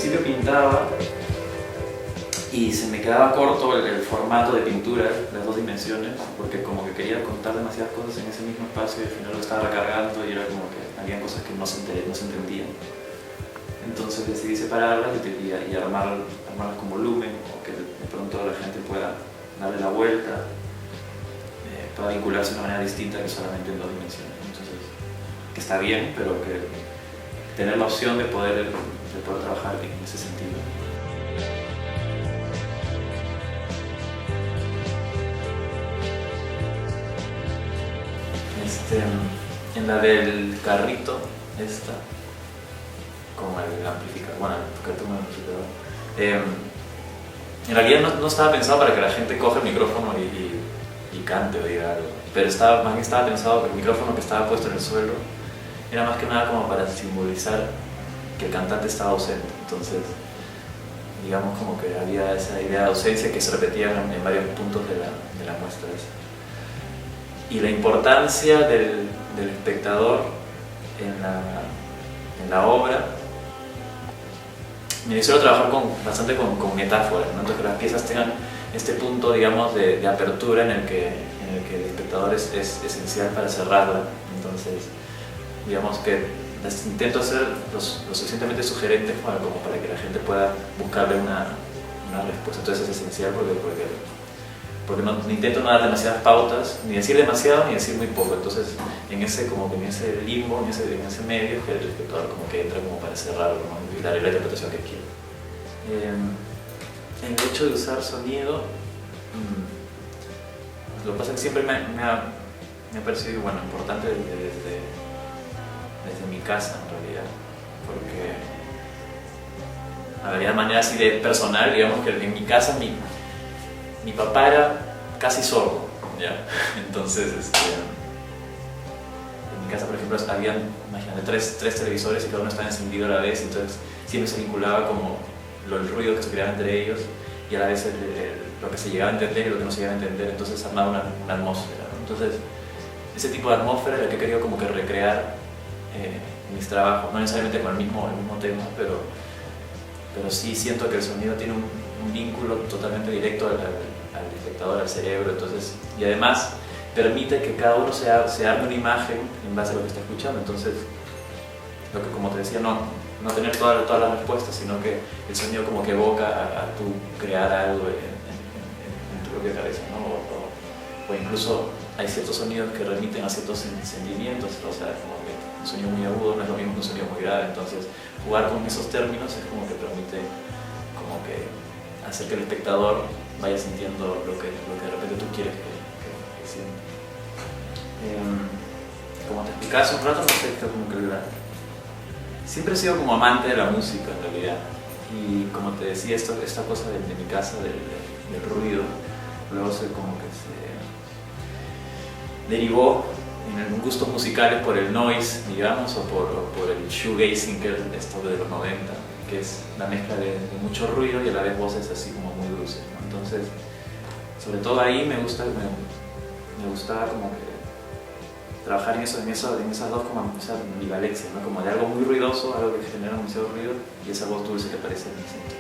principio pintaba y se me quedaba corto el formato de pintura, las dos dimensiones, porque como que quería contar demasiadas cosas en ese mismo espacio y al final lo estaba recargando y era como que había cosas que no se entendían. Entonces decidí separarlas y armarlas con volumen, o que de pronto la gente pueda darle la vuelta, para vincularse de una manera distinta que solamente en dos dimensiones. Entonces, que está bien, pero que tener la opción de poder trabajar en ese sentido. En la del carrito, esta, con el amplificador, bueno, el cartón amplificador, en realidad no estaba pensado para que la gente coja el micrófono y cante o diga algo, pero más bien estaba pensado que el micrófono que estaba puesto en el suelo era más que nada como para simbolizar que el cantante estaba ausente. Entonces, digamos como que había esa idea de ausencia que se repetía en varios puntos de la muestra esa. Y la importancia del espectador en la obra, me suelo trabajar bastante con metáforas, ¿no? Entonces que las piezas tengan este punto, digamos, de apertura en el que el espectador es esencial para cerrarla. Entonces, digamos que las intento hacer lo suficientemente sugerentes como para que la gente pueda buscarle una respuesta. Entonces es esencial porque no intento no dar demasiadas pautas, ni decir demasiado ni decir muy poco. Entonces en ese limbo, en ese medio, es que el espectador como que entra como para cerrarlo, ¿no? Y darle la interpretación que quiere. El hecho de usar sonido, lo que pasa es que siempre me ha parecido importante desde mi casa en realidad, porque de manera así de personal, digamos que en mi casa mi papá era casi sordo, ¿ya? Entonces en mi casa, por ejemplo, habían, imagínate, tres televisores y cada uno estaba encendido a la vez, entonces siempre se vinculaba como el ruido que se creaba entre ellos y a la vez lo que se llegaba a entender y lo que no se llegaba a entender, entonces armaba una atmósfera, ¿no? Entonces ese tipo de atmósfera es la que he querido como que recrear en mis trabajos, no necesariamente con el mismo tema, pero sí siento que el sonido tiene un vínculo totalmente directo al espectador, al cerebro, entonces, y además permite que cada uno se arme una imagen en base a lo que está escuchando. Entonces, lo que, como te decía, no tener todas las respuestas, sino que el sonido como que evoca a tú crear algo en tu propia cabeza, ¿no? O incluso hay ciertos sonidos que remiten a ciertos sentimientos, o sea, como que un sonido muy agudo no es lo mismo que un sonido muy grave. Entonces, jugar con esos términos es como que permite como que hacer que el espectador vaya sintiendo lo que de repente tú quieres que sienta. Como te explicaba hace un rato, no sé, como que siempre he sido como amante de la música en realidad, y como te decía, esta cosa de mi casa, del ruido, luego como que se derivó en gustos musicales por el noise, digamos, o por el shoegazing, que es esto de los 90, que es la mezcla de mucho ruido y a la vez voces así como muy dulces, ¿no? Entonces, sobre todo ahí me gustaba como que trabajar en esas dos como esa ambivalencia, ¿no? Como de algo muy ruidoso, algo que genera demasiado ruido, y esa voz dulce que aparece en el centro.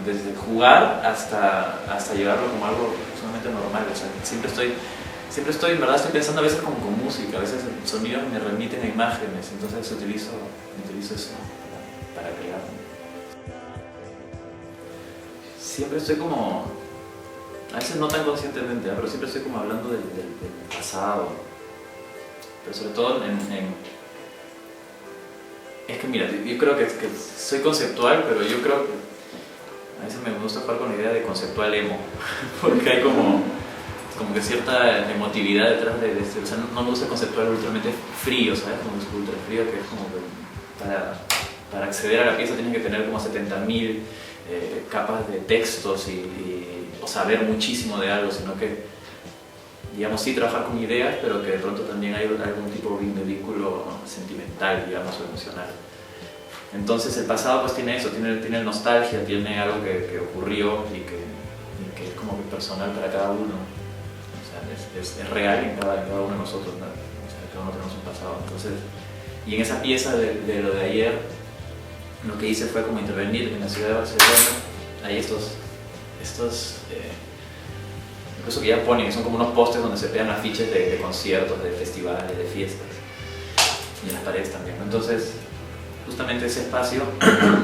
Desde jugar hasta llevarlo como algo sumamente normal, o sea, siempre estoy, en verdad, estoy pensando a veces como con música, a veces el sonido me remiten a imágenes, entonces utilizo eso para crear. Siempre estoy como, a veces no tan conscientemente, pero siempre estoy como hablando del pasado, pero sobre todo es que mira, yo creo que soy conceptual, pero yo creo que a veces me gusta jugar con la idea de conceptual emo, porque hay como que cierta emotividad detrás de esto. O sea, no me gusta el conceptual ultramente frío, ¿sabes? Como es ultra frío, que es como que para acceder a la pieza tienes que tener como 70.000 capas de textos o saber muchísimo de algo, sino que, digamos, sí trabajar con ideas, pero que de pronto también hay algún tipo de vínculo sentimental, digamos, o emocional. Entonces el pasado pues tiene eso, tiene nostalgia, tiene algo que ocurrió y que es como que personal para cada uno. Es real en cada uno de nosotros, ¿no? O sea, cada uno tenemos un pasado. Entonces, y en esa pieza de lo de ayer, lo que hice fue como intervenir en la ciudad de Barcelona. Hay incluso que ya ponen, son como unos postes donde se pegan afiches de conciertos, de festivales, de fiestas, y en las paredes también, ¿no? Entonces, justamente ese espacio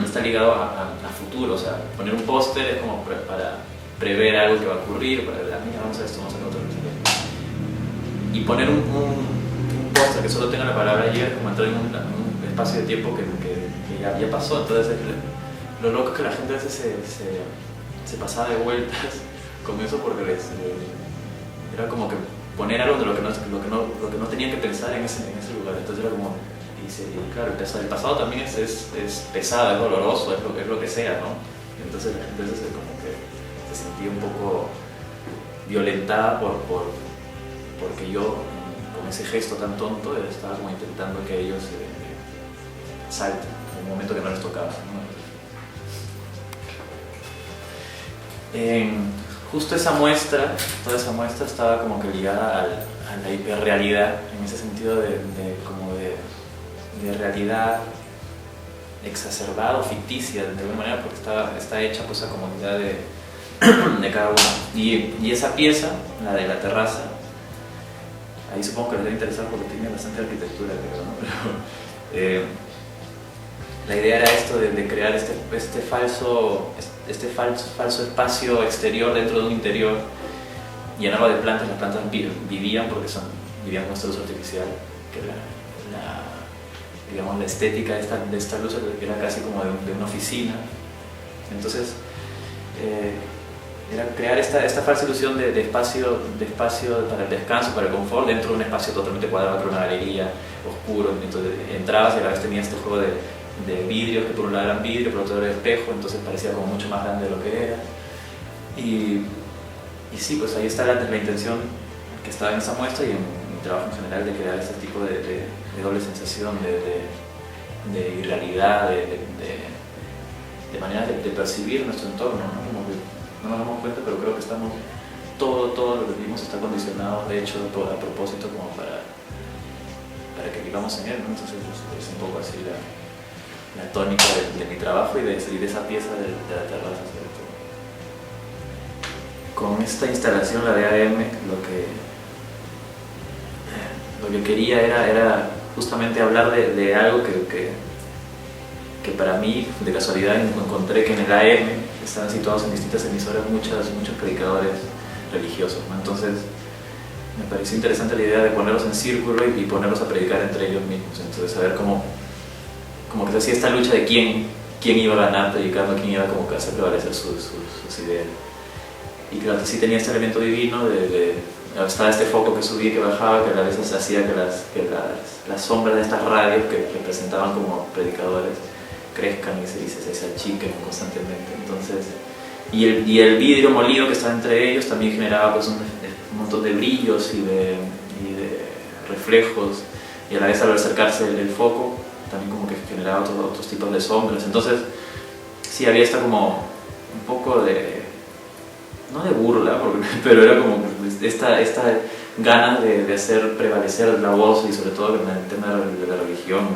está ligado a futuro, o sea, poner un póster es como para prever algo que va a ocurrir, para ver, mira, vamos a esto, vamos a lo otro, y poner un póster que solo tenga la palabra ayer, como entrar en un espacio de tiempo que ya pasó. Entonces, lo loco es que la gente a veces se pasaba de vueltas con eso, porque era como que poner algo de lo que no tenían que pensar en ese lugar. Entonces era como, y claro, el pasado también es pesado, es doloroso, es lo que sea, ¿no? Entonces la gente se como que se sentía un poco violentada porque yo, con ese gesto tan tonto, estaba como intentando que ellos salten en un momento que no les tocaba, ¿no? Justo toda esa muestra estaba como que ligada a la hiperrealidad, en ese sentido de realidad exacerbada o ficticia de alguna manera, porque está hecha pues a comodidad de cada uno. Y esa pieza, la de la terraza, ahí supongo que les debe interesar porque tiene bastante arquitectura, creo, ¿no? Pero, la idea era esto de crear este falso espacio exterior dentro de un interior, llenarlo de plantas. Las plantas vivían con esta luz artificial, que digamos, la estética de esta luz era casi como de una oficina. Entonces, era crear esta falsa ilusión de espacio para el descanso, para el confort, dentro de un espacio totalmente cuadrado, dentro de una galería, oscuro. Entonces entrabas y a la vez tenías este juego de vidrios, que por un lado eran vidrio, por otro lado era espejo, entonces parecía como mucho más grande de lo que era. Y sí, pues ahí está la intención que estaba en esa muestra y en mi trabajo en general, de crear este tipo de doble sensación de irrealidad, de manera de percibir nuestro entorno, ¿no? Como que no nos damos cuenta, pero creo que todo lo que vivimos está condicionado, de hecho, a propósito, como para que vivamos en él, ¿no? Entonces es un poco así la tónica de mi trabajo y de esa pieza de la terraza, sobre todo. Con esta instalación, la de AM, lo que quería era justamente hablar de algo que para mí, de casualidad, encontré que en el AM estaban situados en distintas emisoras muchos predicadores religiosos, ¿no? Entonces me pareció interesante la idea de ponerlos en círculo y ponerlos a predicar entre ellos mismos. Entonces, saber cómo que se hacía esta lucha de quién iba a ganar predicando, quién iba como que a hacer prevalecer sus ideas. Y claro, sí tenía este elemento divino estaba este foco que subía y que bajaba, que a veces hacía que las sombras de estas radios que representaban como predicadores crezcan y se achiquen constantemente. Entonces, y el vidrio molido que estaba entre ellos también generaba pues un montón de brillos y de reflejos, y a la vez, al acercarse el foco también como que generaba otros tipos de sombras. Entonces sí había como un poco no de burla, pero era como esta ganas de hacer prevalecer la voz, y sobre todo en el tema de la religión,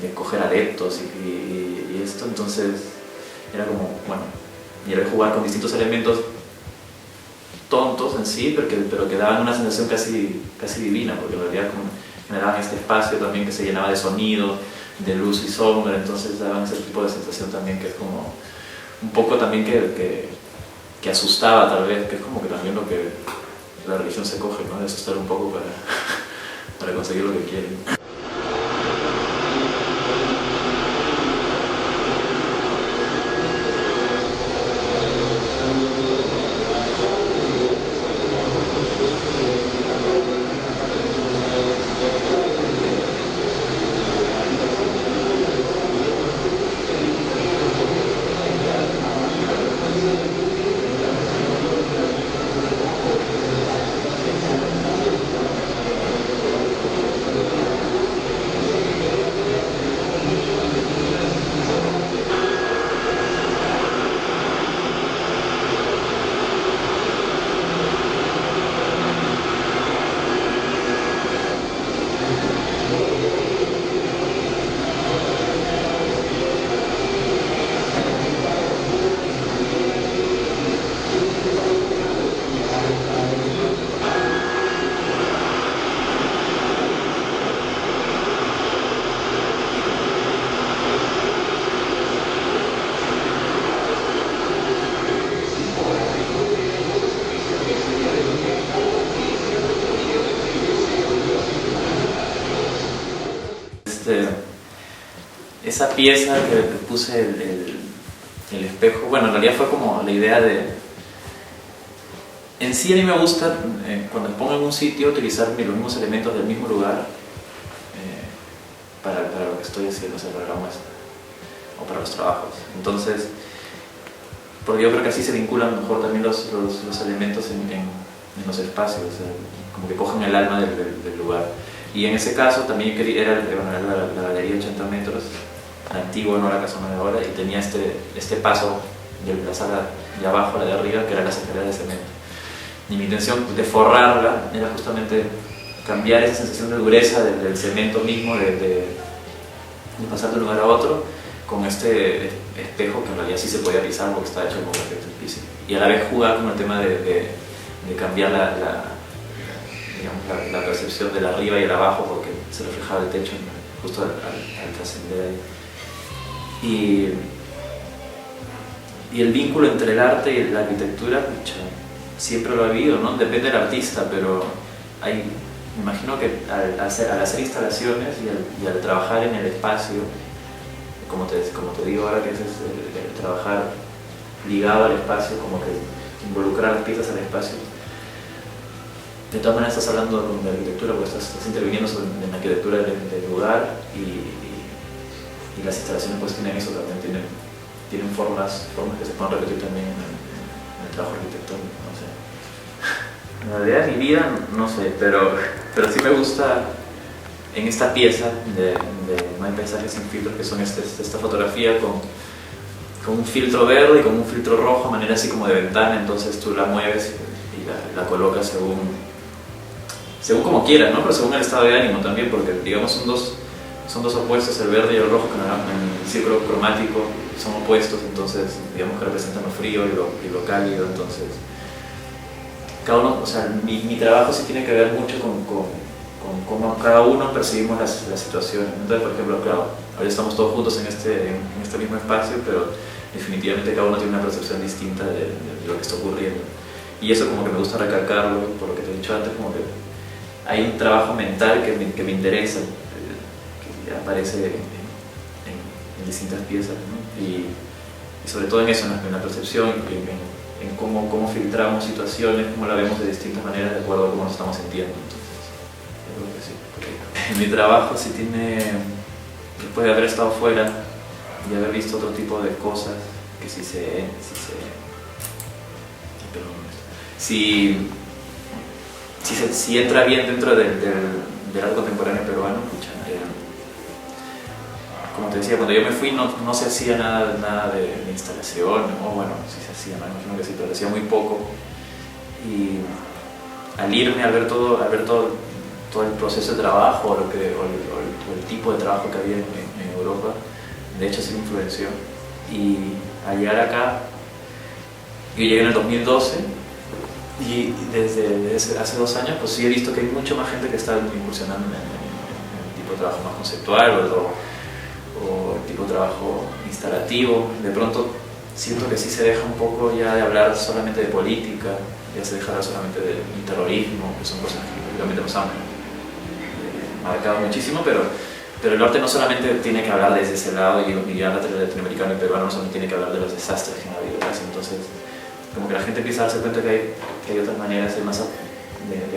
de coger adeptos y esto. Entonces era como, bueno, y era jugar con distintos elementos tontos en sí, pero que daban una sensación casi divina, porque en realidad generaban este espacio también que se llenaba de sonido, de luz y sombra. Entonces daban ese tipo de sensación también, que es como un poco también que asustaba, tal vez, que es como que también lo que la religión se coge, ¿no? De asustar un poco para conseguir lo que quieren. esa pieza que puse el espejo, bueno, en realidad fue como la idea de... En sí a mí me gusta, cuando me pongo en un sitio, utilizar los mismos elementos del mismo lugar para lo que estoy haciendo, o sea, para la muestra o para los trabajos. Entonces, porque yo creo que así se vinculan mejor también los elementos en los espacios, o sea, como que cogen el alma del lugar. Y en ese caso también era la galería 80 metros, la antigua, no la casona de ahora, y tenía este paso de la sala de abajo a la de arriba, que eran las escaleras de cemento. Y mi intención de forrarla era justamente cambiar esa sensación de dureza del cemento mismo, de pasar de un lugar a otro, con este espejo que en realidad sí se podía pisar porque está hecho con perfecto el piso. Y a la vez jugar con el tema de cambiar la percepción del arriba y el abajo, porque se reflejaba el techo justo al trascender ahí. Y el vínculo entre el arte y la arquitectura, siempre lo ha habido, ¿no? Depende del artista, pero me imagino que al hacer instalaciones y al trabajar en el espacio, como te digo ahora, que es el trabajar ligado al espacio, como que involucrar las piezas al espacio. De todas maneras estás hablando de arquitectura, porque estás interviniendo en la arquitectura del lugar y las instalaciones pues tienen eso también, tienen formas que se pueden repetir también en el trabajo arquitectónico, no sé. En realidad mi vida, no sé, pero sí me gusta en esta pieza de No hay paisajes sin filtros, que son esta fotografía con un filtro verde y con un filtro rojo, a manera así como de ventana, entonces tú la mueves y la colocas según como quieras, ¿no? Pero según el estado de ánimo también, porque digamos son dos opuestos, el verde y el rojo, que en el círculo cromático son opuestos, entonces digamos que representan lo frío y lo cálido, entonces cada uno, o sea, mi trabajo sí tiene que ver mucho con cómo cada uno percibimos las situaciones. Entonces, por ejemplo, claro, ahora estamos todos juntos en este mismo espacio, pero definitivamente cada uno tiene una percepción distinta de lo que está ocurriendo. Y eso como que me gusta recalcarlo, por lo que te he dicho antes, como que hay un trabajo mental que me interesa, que aparece en distintas piezas, ¿no? Y sobre todo en eso, en la percepción, en cómo filtramos situaciones, cómo la vemos de distintas maneras de acuerdo a cómo nos estamos sintiendo. Mi trabajo sí tiene, después de haber estado fuera y haber visto otro tipo de cosas, que si entra bien dentro del arte contemporáneo peruano, como te decía, cuando yo me fui no se hacía nada de instalación, o bueno, sí se hacía, me imagino que sí, pero hacía muy poco. Y al irme, al ver todo el proceso de trabajo o el tipo de trabajo que había en Europa, de hecho sí me influenció. Y al llegar acá, yo llegué en el 2012 y desde hace 2 años pues sí he visto que hay mucha más gente que está incursionando en el tipo de trabajo más conceptual o el tipo de trabajo instalativo. De pronto siento que sí se deja un poco ya de hablar solamente de política, ya se deja hablar solamente de terrorismo, que son cosas que realmente nos han marcado muchísimo, pero el arte no solamente tiene que hablar desde ese lado, y el arte latinoamericano y peruano no solamente tiene que hablar de los desastres que han habido, entonces como que la gente empieza a darse cuenta que hay otras maneras de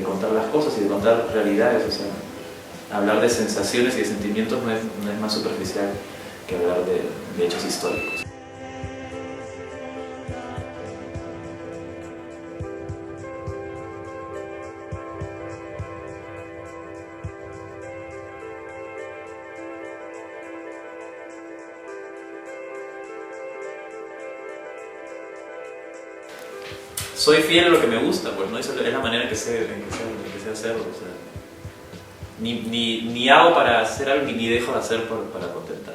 contar las cosas y de contar realidades, o sea, hablar de sensaciones y de sentimientos no es más superficial que hablar de hechos históricos. Soy fiel a lo que me gusta, pues, ¿no? Esa es la manera en que sé hacerlo, o sea, ni hago para hacer algo ni dejo de hacer para contentar.